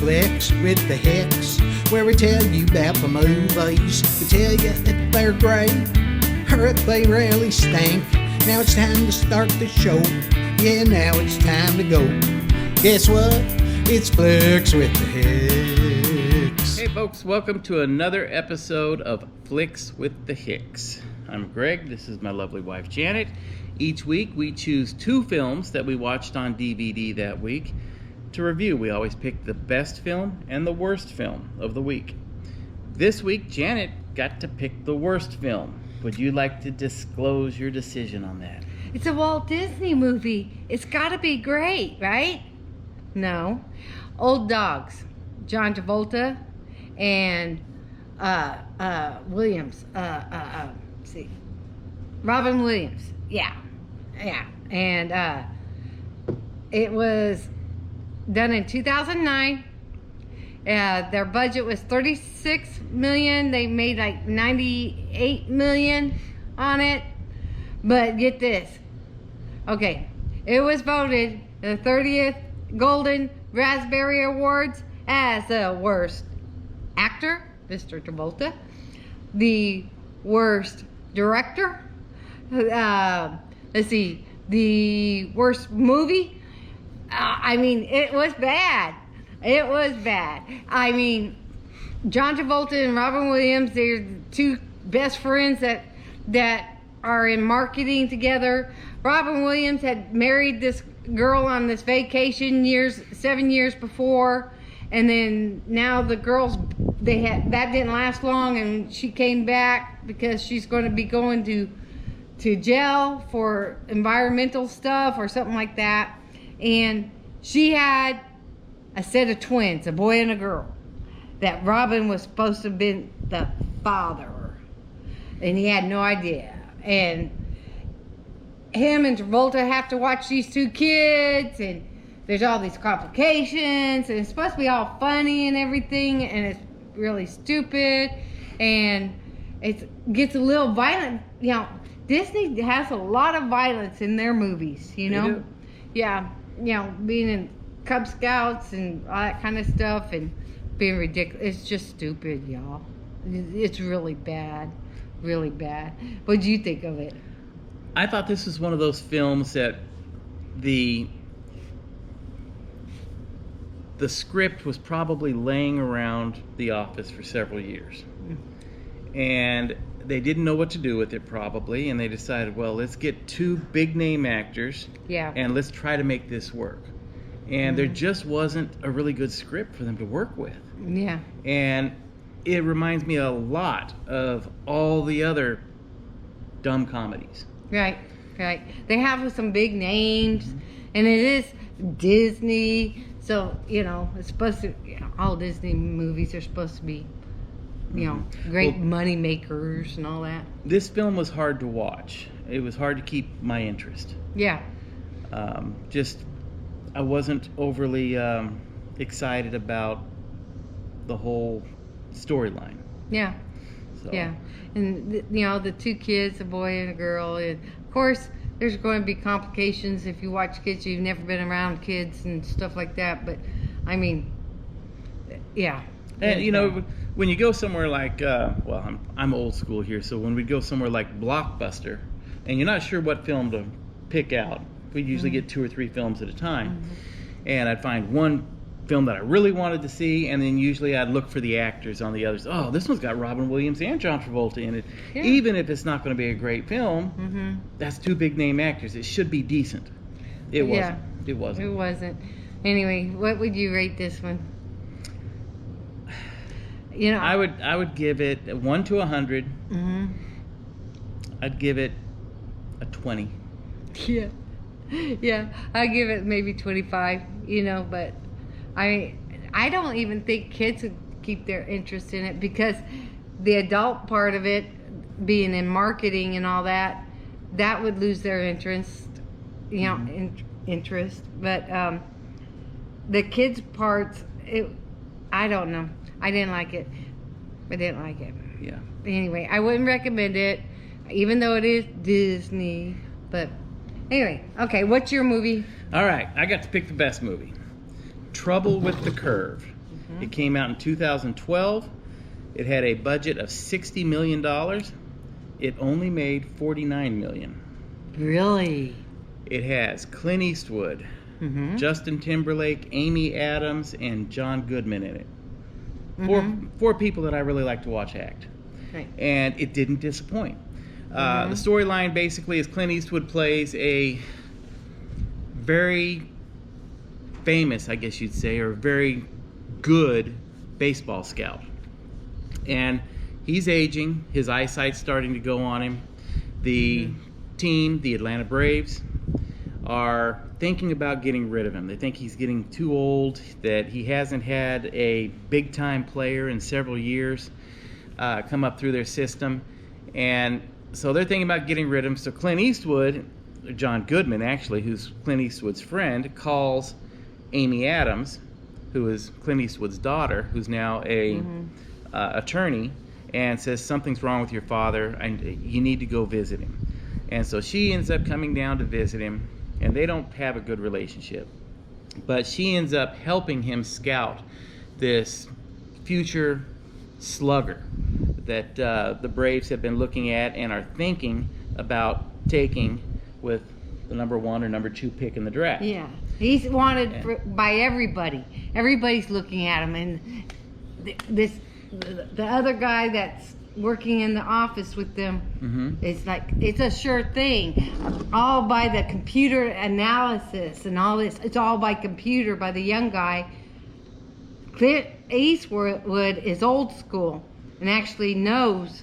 Flix with the Hicks, where we tell you about the movies. We tell you if they're great or if they really stink. Now it's time to start the show. Yeah, now it's time to go. Guess what? It's Flix with the Hicks. Hey folks, welcome to another episode of Flix with the Hicks. I'm Greg, this is my lovely wife Janet. Each week we choose two films that we watched on DVD that week to review. We always pick the best film and the worst film of the week. This week Janet got to pick the worst film. Would you like to disclose your decision on that? It's a Walt Disney movie. It's got to be great, right? No. Old Dogs. John Travolta and Williams. See. Robin Williams. Yeah. And it was done in 2009. Their budget was $36 million. They made like $98 million on it. But get this. Okay. It was voted the 30th Golden Raspberry Awards as the worst actor, Mr. Travolta, the worst director, the worst movie. It was bad. It was bad. I mean, John Travolta and Robin Williams, they're the two best friends that are in marketing together. Robin Williams had married this girl on this vacation 7 years before, and then now the girls, that didn't last long, and she came back because she's going to be going to jail for environmental stuff or something like that. And she had a set of twins, a boy and a girl, that Robin was supposed to have been the father, and he had no idea. And him and Travolta have to watch these two kids, and there's all these complications, and it's supposed to be all funny and everything, and it's really stupid, and it gets a little violent. You know, Disney has a lot of violence in their movies, you know? They do. Yeah, you know, being in Cub Scouts and all that kind of stuff, and being ridiculous. It's just stupid, y'all. It's really bad. Really bad. What do you think of it? I thought this was one of those films that the script was probably laying around the office for several years. And they didn't know what to do with it probably, and they decided, well, let's get two big name actors, and let's try to make this work. And there just wasn't a really good script for them to work with. Yeah. And it reminds me a lot of all the other dumb comedies. Right. They have some big names, and it is Disney, so, you know, it's supposed to, all Disney movies are supposed to be, you know, great money makers and all that. This film was hard to watch. It was hard to keep my interest. Yeah. I wasn't overly excited about the whole storyline. Yeah. So. Yeah. And, you know, the two kids, a boy and a girl. And, of course, there's going to be complications if you watch kids. You've never been around kids and stuff like that. But, I mean, yeah. And, you know, when you go somewhere like, I'm old school here, so when we go somewhere like Blockbuster, and you're not sure what film to pick out, we usually get 2 or 3 films at a time. And I'd find one film that I really wanted to see, and then usually I'd look for the actors on the others. Oh, this one's got Robin Williams and John Travolta in it. Yeah. Even if it's not going to be a great film, that's 2 big name actors. It should be decent. It wasn't. It wasn't. Anyway, what would you rate this one? You know, I would give it 1 to 100. I'd give it a 20. Yeah, I give it maybe 25, you know, but I don't even think kids would keep their interest in it, because the adult part of it, being in marketing and all that would lose their interest, you know, interest. But the kids parts, I don't know. I didn't like it. Yeah. Anyway, I wouldn't recommend it, even though it is Disney, but anyway, okay, what's your movie? All right, I got to pick the best movie. Trouble with the Curve. It came out in 2012. It had a budget of $60 million. It only made $49 million. Really? It has Clint Eastwood, Justin Timberlake, Amy Adams, and John Goodman in it. Four people that I really like to watch act. Right. And it didn't disappoint. The storyline basically is Clint Eastwood plays a very famous, I guess you'd say, or very good baseball scout. And he's aging, his eyesight's starting to go on him. The team, the Atlanta Braves, are thinking about getting rid of him. They think he's getting too old, that he hasn't had a big-time player in several years come up through their system. And so they're thinking about getting rid of him. So Clint Eastwood, John Goodman actually, who's Clint Eastwood's friend, calls Amy Adams, who is Clint Eastwood's daughter, who's now a attorney, and says something's wrong with your father and you need to go visit him. And so she ends up coming down to visit him, and they don't have a good relationship. But she ends up helping him scout this future slugger that the Braves have been looking at and are thinking about taking with the number 1 or number 2 pick in the draft. Yeah, he's wanted by everybody. Everybody's looking at him, and the other guy that's working in the office with them, it's like it's a sure thing. All by the computer analysis and all this. It's all by computer by the young guy. Clint Eastwood is old school and actually knows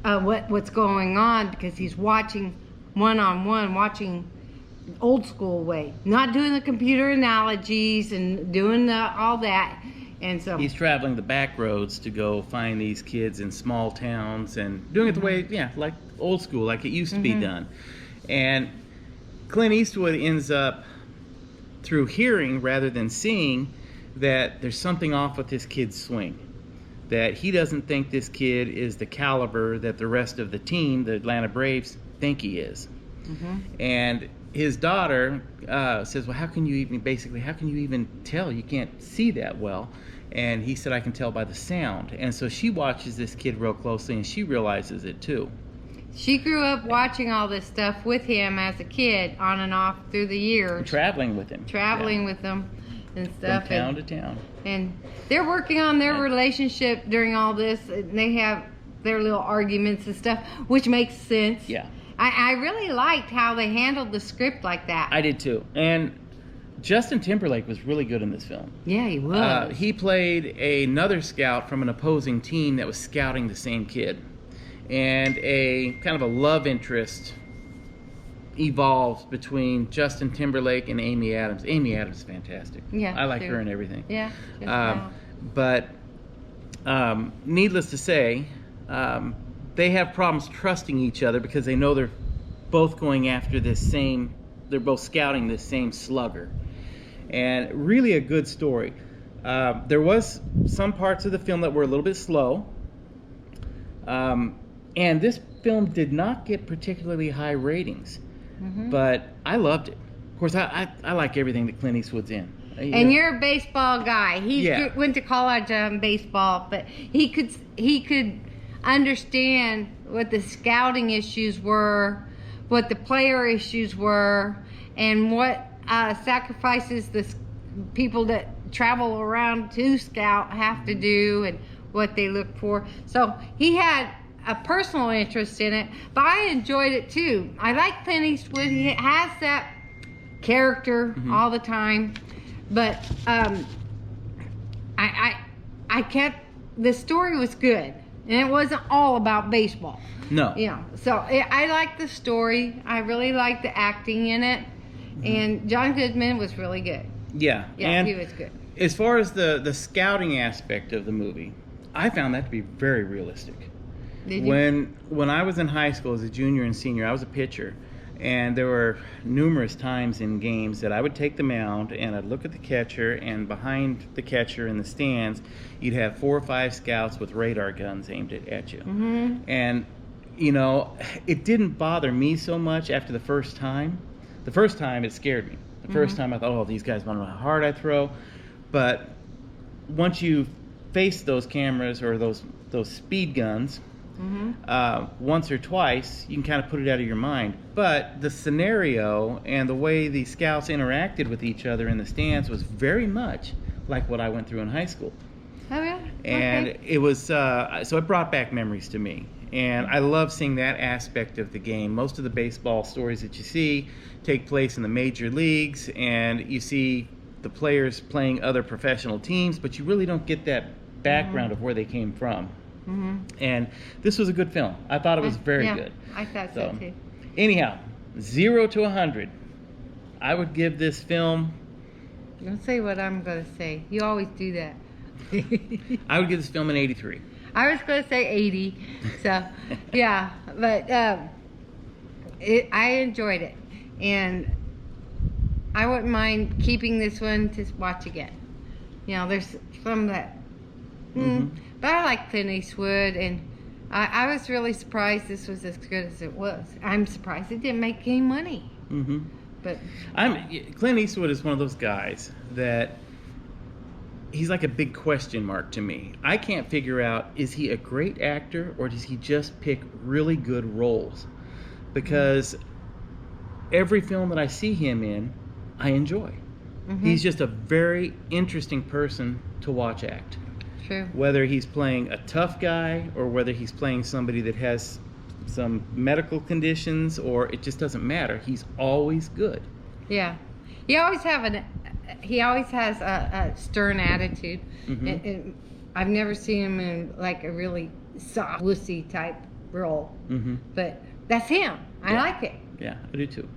what's going on because he's watching one-on-one, watching old school way, not doing the computer analogies and doing all that. And so he's traveling the back roads to go find these kids in small towns and doing it the way, like old school, like it used to be done. And Clint Eastwood ends up, through hearing rather than seeing, that there's something off with this kid's swing. That he doesn't think this kid is the caliber that the rest of the team, the Atlanta Braves, think he is. And his daughter says, well, how can you even tell? You can't see that well. And he said, I can tell by the sound. And so she watches this kid real closely, and she realizes it too. She grew up watching all this stuff with him as a kid, on and off through the years. And traveling with him. With him and stuff. From town to town. And they're working on their relationship during all this. And they have their little arguments and stuff, which makes sense. Yeah. I really liked how they handled the script like that. I did too. And Justin Timberlake was really good in this film. Yeah, he was. He played another scout from an opposing team that was scouting the same kid. And a kind of a love interest evolved between Justin Timberlake and Amy Adams. Amy Adams is fantastic. Yeah, I like her and everything. Yeah. But needless to say, they have problems trusting each other because they know they're both going after they're both scouting this same slugger. And really a good story. There was some parts of the film that were a little bit slow. And this film did not get particularly high ratings. But I loved it. Of course, I like everything that Clint Eastwood's in. And you're a baseball guy. He went to college on baseball, but he could understand what the scouting issues were, what the player issues were, and what sacrifices the people that travel around to scout have to do and what they look for. So he had a personal interest in it, but I enjoyed it too. I like Clint Eastwood. He has that character all the time, but the story was good. And it wasn't all about baseball. No. So I liked the story. I really liked the acting in it. And John Goodman was really good. Yeah, and he was good. As far as the scouting aspect of the movie, I found that to be very realistic. Did you? When I was in high school as a junior and senior, I was a pitcher. And there were numerous times in games that I would take the mound and I'd look at the catcher, and behind the catcher in the stands, you'd have 4 or 5 scouts with radar guns aimed at you. And, it didn't bother me so much after the first time. The first time it scared me. The first time I thought, oh, these guys want to know how hard I throw. But once you face those cameras or those speed guns once or twice, you can kind of put it out of your mind. But the scenario and the way the scouts interacted with each other in the stands was very much like what I went through in high school. Oh yeah. And Okay. it was so it brought back memories to me, and I love seeing that aspect of the game. Most of the baseball stories that you see take place in the major leagues, and you see the players playing other professional teams, but you really don't get that background of where they came from. And this was a good film. I thought it was very Yeah, good. I thought so too. Anyhow, 0 to 100, I would give this film. Don't say what I'm gonna say. You always do that. I would give this film an 83. I was gonna say 80. So yeah, but I enjoyed it, and I wouldn't mind keeping this one to watch again. You know, there's some that, but I like Clint Eastwood, and I was really surprised this was as good as it was. I'm surprised it didn't make any money. But Clint Eastwood is one of those guys that he's like a big question mark to me. I can't figure out, is he a great actor or does he just pick really good roles? Because every film that I see him in, I enjoy. He's just a very interesting person to watch act. true. Whether he's playing a tough guy or whether he's playing somebody that has some medical conditions, or it just doesn't matter. He's always good. Yeah, he always has a stern attitude. And I've never seen him in like a really soft, wussy type role. But that's him. I like it. Yeah, I do too.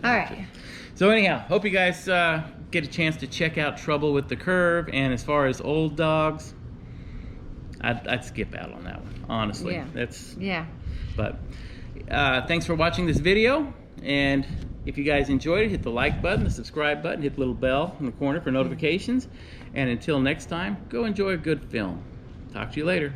All right. So anyhow, hope you guys get a chance to check out Trouble with the Curve. And as far as Old Dogs, I'd skip out on that one, honestly. Yeah. But thanks for watching this video, and if you guys enjoyed it, hit the like button, the subscribe button, hit the little bell in the corner for notifications, and until next time, go enjoy a good film. Talk to you later.